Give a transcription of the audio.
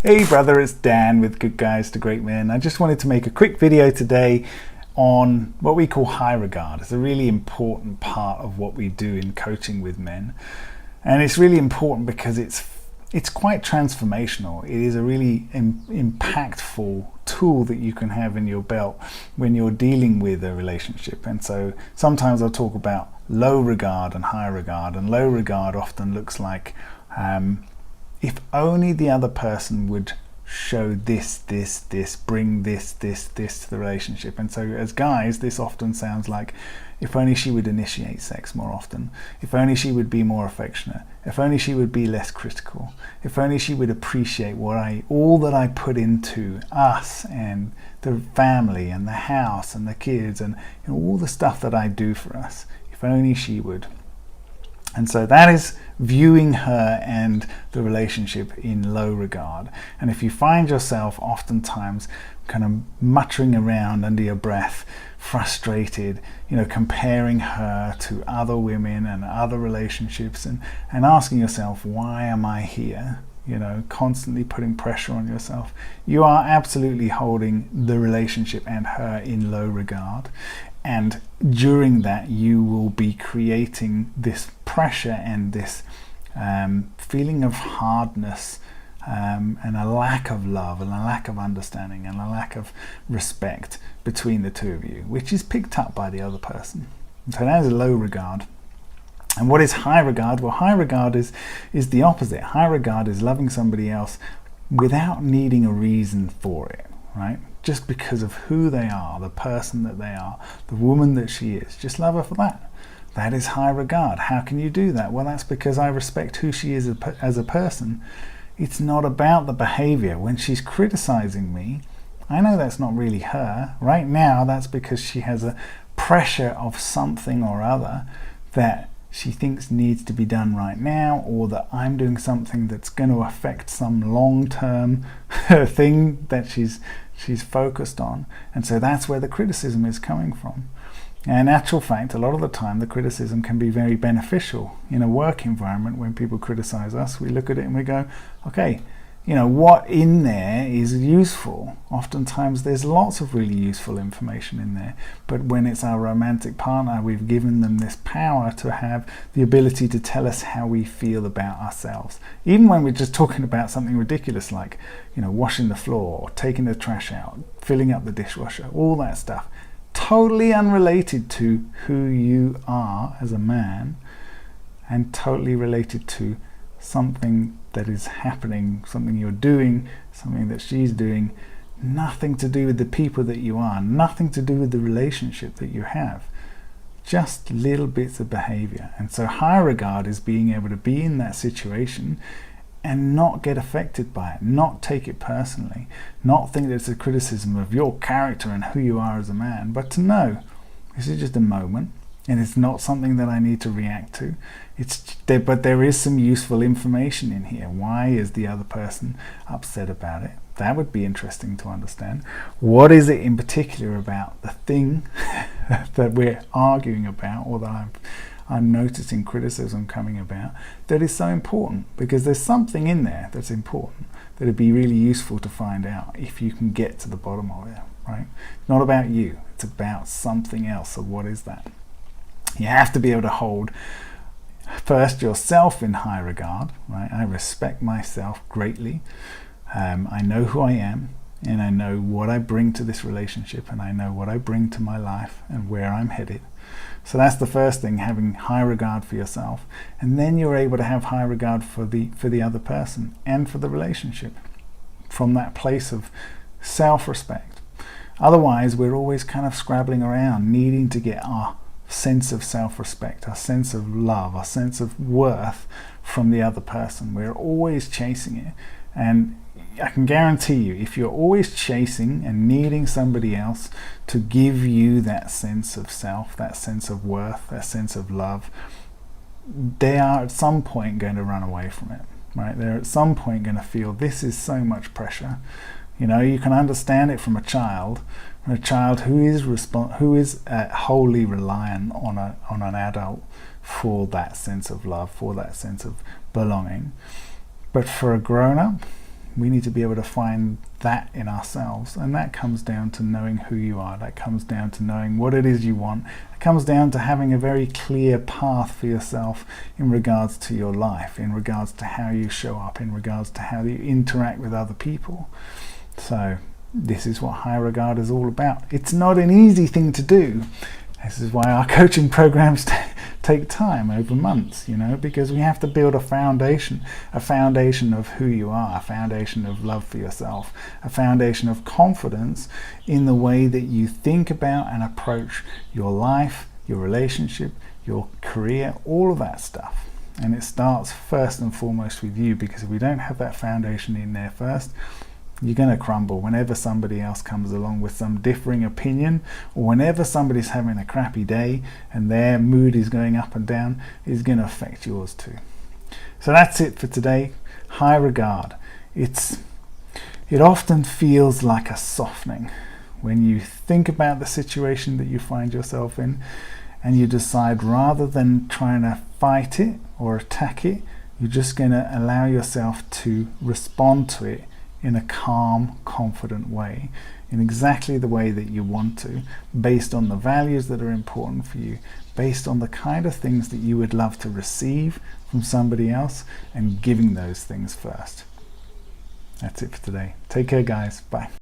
Hey brother, it's Dan with Good Guys to Great Men. I just wanted to make a quick video today on what we call high regard. It's a really important part of what we do in coaching with men. And it's really important because it's quite transformational. It is a really impactful tool that you can have in your belt when you're dealing with a relationship. And so sometimes I'll talk about low regard and high regard, and low regard often looks like if only the other person would show this, bring this to the relationship. And so as guys, this often sounds like, if only she would initiate sex more often, if only she would be more affectionate, if only she would be less critical, if only she would appreciate all that I put into us and the family and the house and the kids and all the stuff that I do for us, if only she would. And so that is viewing her and the relationship in low regard. And if you find yourself oftentimes kind of muttering around under your breath, frustrated, comparing her to other women and other relationships and asking yourself, why am I here? Constantly putting pressure on yourself, you are absolutely holding the relationship and her in low regard. And during that, you will be creating this pressure and this feeling of hardness and a lack of love and a lack of understanding and a lack of respect between the two of you, which is picked up by the other person. So that is low regard. And what is high regard? Well, high regard is the opposite. High regard is loving somebody else without needing a reason for it, right? Just because of who they are, the person that they are, the woman that she is. Just love her for that. That is high regard. How can you do that? Well, that's because I respect who she is as a person. It's not about the behavior. When she's criticizing me, I know that's not really her. Right now, that's because she has a pressure of something or other that she thinks needs to be done right now, or that I'm doing something that's going to affect some long-term thing that she's focused on. And so that's where the criticism is coming from. And in actual fact, a lot of the time the criticism can be very beneficial. In a work environment, when people criticize us, we look at it and we go, okay, what in there is useful? Oftentimes there's lots of really useful information in there, but when it's our romantic partner, we've given them this power to have the ability to tell us how we feel about ourselves. Even when we're just talking about something ridiculous like, washing the floor, or taking the trash out, filling up the dishwasher, all that stuff. Totally unrelated to who you are as a man, and totally related to something that is happening, something you're doing, something that she's doing, nothing to do with the people that you are, nothing to do with the relationship that you have, just little bits of behavior. And so high regard is being able to be in that situation and not get affected by it, not take it personally, not think that it's a criticism of your character and who you are as a man, but to know this is just a moment. And it's not something that I need to react to. But there is some useful information in here. Why is the other person upset about it? That would be interesting to understand. What is it in particular about the thing that we're arguing about, or that I'm noticing criticism coming about, that is so important? Because there's something in there that's important that would be really useful to find out if you can get to the bottom of it, right? It's not about you. It's about something else. So what is that? You have to be able to hold first yourself in high regard, right? I respect myself greatly. I know who I am, and I know what I bring to this relationship, and I know what I bring to my life and where I'm headed. So that's the first thing, having high regard for yourself. And then you're able to have high regard for the other person and for the relationship from that place of self-respect. Otherwise, we're always kind of scrabbling around, needing to get our sense of self-respect, our sense of love, our sense of worth from the other person. We're always chasing it. And I can guarantee you, if you're always chasing and needing somebody else to give you that sense of self, that sense of worth, that sense of love, they are at some point going to run away from it, right? They're at some point going to feel this is so much pressure. You can understand it from a child who is wholly reliant on an adult for that sense of love, for that sense of belonging. But for a grown-up, We need to be able to find that in ourselves, and that comes down to knowing who you are. That comes down to knowing what it is you want. It comes down to having a very clear path for yourself in regards to your life, in regards to how you show up, in regards to how you interact with other people. So this is what high regard is all about. It's not an easy thing to do. This is why our coaching programs take time over months, because we have to build a foundation of who you are, a foundation of love for yourself, a foundation of confidence in the way that you think about and approach your life, your relationship, your career, all of that stuff. And it starts first and foremost with you, because if we don't have that foundation in there first, you're going to crumble whenever somebody else comes along with some differing opinion, or whenever somebody's having a crappy day and their mood is going up and down, it's going to affect yours too. So that's it for today. High regard. It often feels like a softening when you think about the situation that you find yourself in, and you decide, rather than trying to fight it or attack it, you're just going to allow yourself to respond to it in a calm, confident way, in exactly the way that you want to, based on the values that are important for you, based on the kind of things that you would love to receive from somebody else, and giving those things first. That's it for today. Take care, guys. Bye.